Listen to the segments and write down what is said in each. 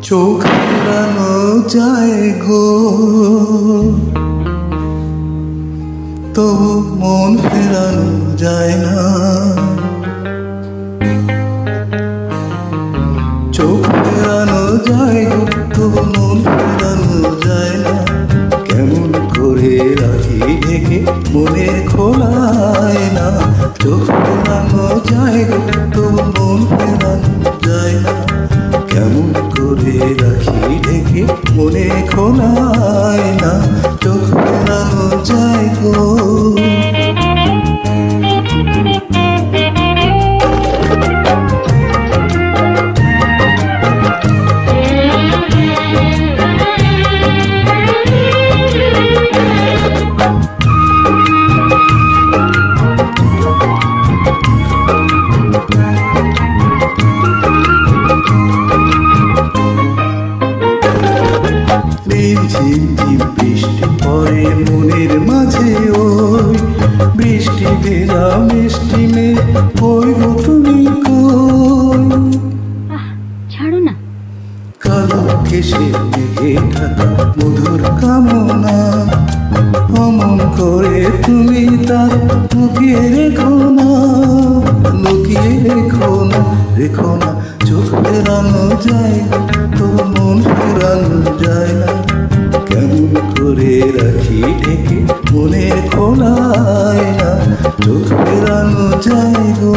চোখ ফেরানো যায় গো, তবু মন ফেরানো যায় না। চোখ ফেরানো যায় গো, তবু মন ফেরানো যায় না। কেমন করে রাখি ঢেকে মনের খোলায় না। চোখ ফেরানো যায় গো, তবু মন ফেরানো যায় না। কেমন করে রাখি ঢেকে মনে খোলায় না। চোখ ফেরানো যায় গো। ঝিমঝিম বৃষ্টি পড়ে মনের মাঝে, ওই বৃষ্টি ভেজা মিষ্টি মেয়ে কই গো তুমি কই? ছাড়ো না। কালো কেশে মেঘে ঢাকা মধুর কামনা, অমন করে তুমি তার লুকিয়ে রেখো না। লুকিয়ে রেখো না, রেখো না। চোখ ফেরানো যায় তো মন ফেরানো যায় না। কেমন করে রাখি ঢেকে মনে খোলায় না। চোখ ফেরানো যায় গো।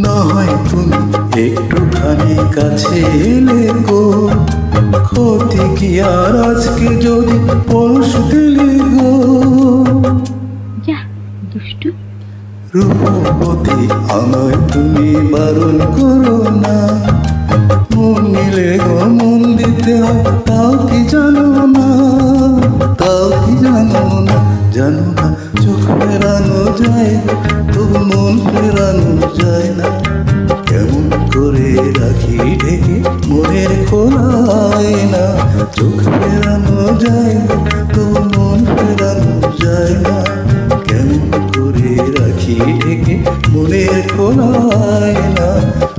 না হয় তুমি একটুখানি কাছে এলে গো, ক্ষতি কি আর আজকে যদি পরশু দিলে গো। দুষ্টু রূপবতী আমায় তুমি বারণ করো না। মন নিলে গো মন দিতে হয়, তাও কি জানো না? তাও কি জানো না? জানো না। চোখ ফেরানো যায় তবু মন ফেরানো যায় না। কেমন করে রাখি ঢেকে মনের খোলায় না। চোখ ফেরানো যায় তবু মন ফেরানো যায় না। কেমন করে রাখি ঢেকে মনের খোলায় না।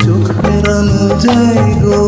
চোখ ফেরানো যায় গো।